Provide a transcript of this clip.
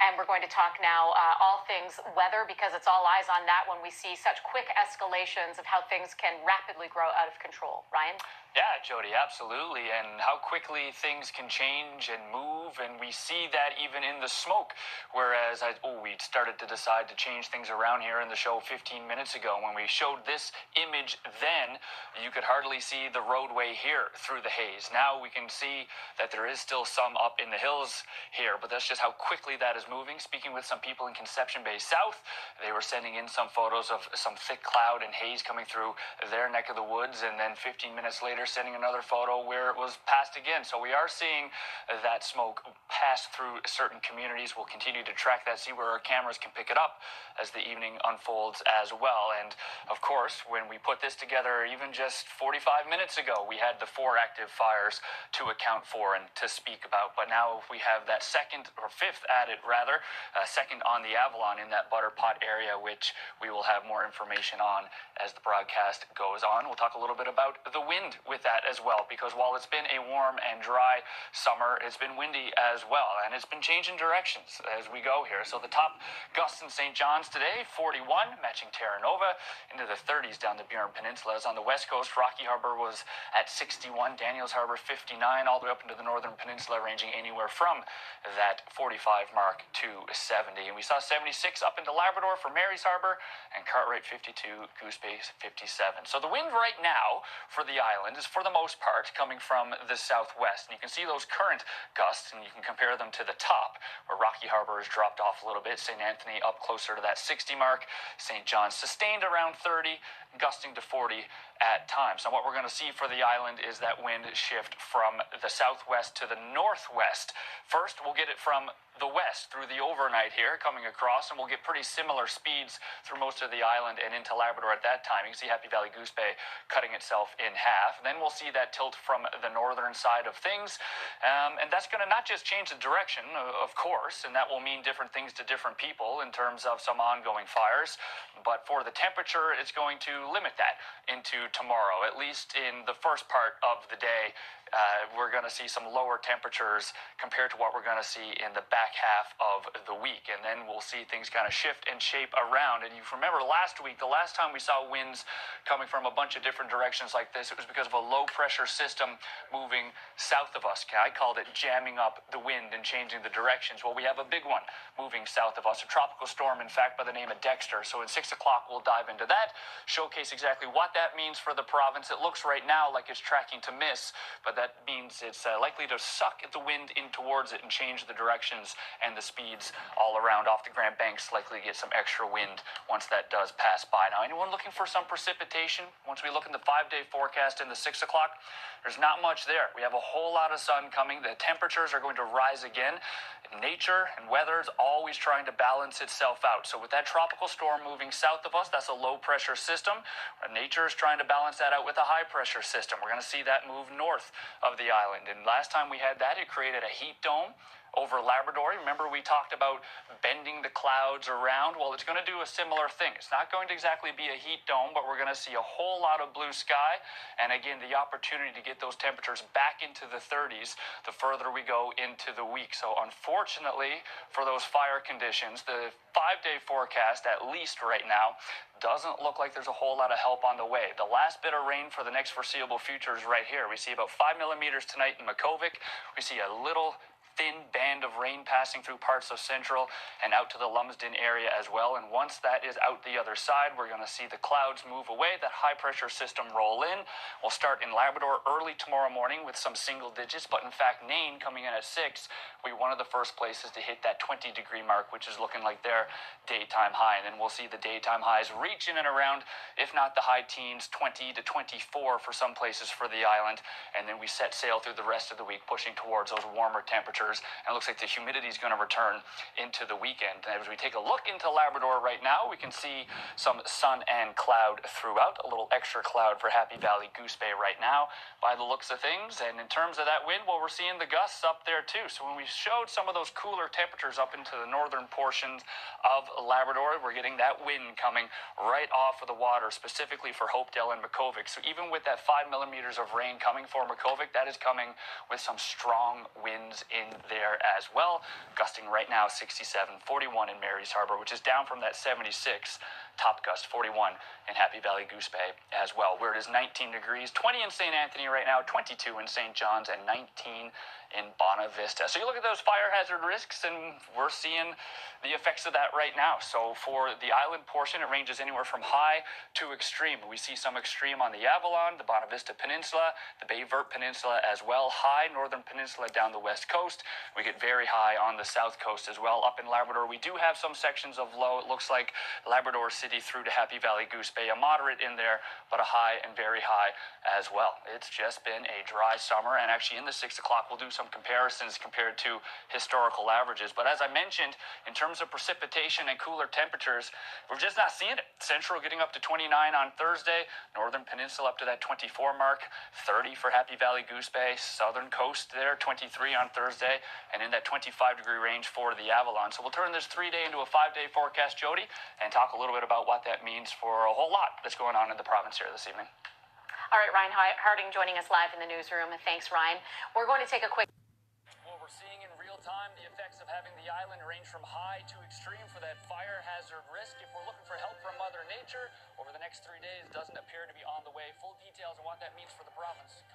And we're going to talk now all things weather, because it's all eyes on that when we see such quick escalations of how things can rapidly grow out of control. Ryan? Yeah, Jody, absolutely. And how quickly things can change and move. And we see that even in the smoke. Whereas we started to decide to change things around here in the show 15 minutes ago. When we showed this image then, you could hardly see the roadway here through the haze. Now we can see that there is still some up in the hills here, but that's just how quickly that is moving. Speaking with some people in Conception Bay South, they were sending in some photos of some thick cloud and haze coming through their neck of the woods, and then 15 minutes later sending another photo where it was passed again. So we are seeing that smoke pass through certain communities. We'll continue to track that, see where our cameras can pick it up as the evening unfolds as well. And of course, when we put this together, even just 45 minutes ago, we had the 4 active fires to account for and to speak about. But now we have that second, or fifth added rather, second on the Avalon in that Butterpot area, which we will have more information on as the broadcast goes on. We'll talk a little bit about the wind with that as well, because while it's been a warm and dry summer, it's been windy as well, and it's been changing directions as we go here. So the top gusts in St. John's today, 41, matching Terra Nova, into the 30s down the Burin Peninsula. As on the west coast, Rocky Harbour was at 61, Daniels Harbour 59, all the way up into the northern peninsula, ranging anywhere from that 45 mark to 70. And we saw 76 up into Labrador for Mary's Harbour, and Cartwright 52, Goose Bay 57. So the wind right now for the island is for the most part coming from the southwest, and you can see those current gusts, and you can compare them to the top where Rocky Harbour has dropped off a little bit. St. Anthony up closer to that 60 mark, St. John's sustained around 30, gusting to 40 at times. Now what we're going to see for the island is that wind shift from the southwest to the northwest. First, we'll get it from the west through the overnight here coming across, and we'll get pretty similar speeds through most of the island and into Labrador at that time. You can see Happy Valley Goose Bay cutting itself in half. And then we'll see that tilt from the northern side of things, and that's going to not just change the direction, of course, and that will mean different things to different people in terms of some ongoing fires, but for the temperature, it's going to limit that into tomorrow, at least in the first part of the day. We're going to see some lower temperatures compared to what we're going to see in the back half of the week, and then we'll see things kind of shift and shape around. And you remember last week, the last time we saw winds coming from a bunch of different directions like this, it was because of a low pressure system moving south of us. I called it jamming up the wind and changing the directions. Well, we have a big one moving south of us, a tropical storm, in fact, by the name of Dexter. So at 6 o'clock, we'll dive into that, showcase exactly what that means for the province. It looks right now like it's tracking to miss, but that means it's likely to suck the wind in towards it and change the directions and the speeds all around. Off the Grand Banks, likely to get some extra wind once that does pass by. Now, anyone looking for some precipitation? Once we look in the 5-day forecast in the 6 o'clock, there's not much there. We have a whole lot of sun coming. The temperatures are going to rise again. Nature and weather is always trying to balance itself out. So with that tropical storm moving south of us, that's a low pressure system. Nature is trying to balance that out with a high pressure system. We're going to see that move north of the island. And last time we had that, it created a heat dome over Labrador. Remember, we talked about bending the clouds around? Well, it's going to do a similar thing. It's not going to exactly be a heat dome, but we're going to see a whole lot of blue sky, and again, the opportunity to get those temperatures back into the 30s the further we go into the week. So unfortunately for those fire conditions, the 5-day forecast, at least right now, doesn't look like there's a whole lot of help on the way. The last bit of rain for the next foreseeable future is right here. We see about 5 millimeters tonight in Makkovik. We see a little thin band of rain passing through parts of central and out to the Lumsden area as well. And once that is out the other side, we're going to see the clouds move away, that high pressure system roll in. We'll start in Labrador early tomorrow morning with some single digits, but in fact, Nain coming in at 6 will be one of the first places to hit that 20-degree mark, which is looking like their daytime high. And then we'll see the daytime highs reach in and around, if not the high teens, 20 to 24 for some places for the island. And then we set sail through the rest of the week, pushing towards those warmer temperatures. And it looks like the humidity is going to return into the weekend. And as we take a look into Labrador right now, we can see some sun and cloud throughout. A little extra cloud for Happy Valley Goose Bay right now by the looks of things. And in terms of that wind, well, we're seeing the gusts up there too. So when we showed some of those cooler temperatures up into the northern portions of Labrador, we're getting that wind coming right off of the water, specifically for Hopedale and Makkovik. So even with that 5 millimeters of rain coming for Makkovik, that is coming with some strong winds in there as well. Gusting right now 67, 41 in Mary's Harbor, which is down from that 76 top gust, 41 in Happy Valley Goose Bay as well, where it is 19 degrees, 20 in St. Anthony right now, 22 in St. John's, and 19 in Bonavista. So you look at those fire hazard risks, and we're seeing the effects of that right now. So for the island portion, it ranges anywhere from high to extreme. We see some extreme on the Avalon, the Bonavista Peninsula, the Bay Verte Peninsula as well, high northern peninsula down the west coast. We get very high on the south coast as well. Up in Labrador, we do have some sections of low. It looks like Labrador City through to Happy Valley Goose Bay, a moderate in there, but a high and very high as well. It's just been a dry summer, and actually in the 6 o'clock, we'll do some comparisons compared to historical averages. But as I mentioned, in terms of precipitation and cooler temperatures, we're just not seeing it. Central getting up to 29 on Thursday, northern peninsula up to that 24 mark, 30 for Happy Valley Goose Bay, southern coast there, 23 on Thursday, and in that 25-degree range for the Avalon. So we'll turn this 3-day into a 5-day forecast, Jody, and talk a little bit about what that means for a whole lot that's going on in the province here this evening. All right, Ryan Harding joining us live in the newsroom. Thanks, Ryan. We're going to take a quick... Well, we're seeing in real time the effects of having the island range from high to extreme for that fire hazard risk. If we're looking for help from Mother Nature over the next 3 days, doesn't appear to be on the way. Full details on what that means for the province.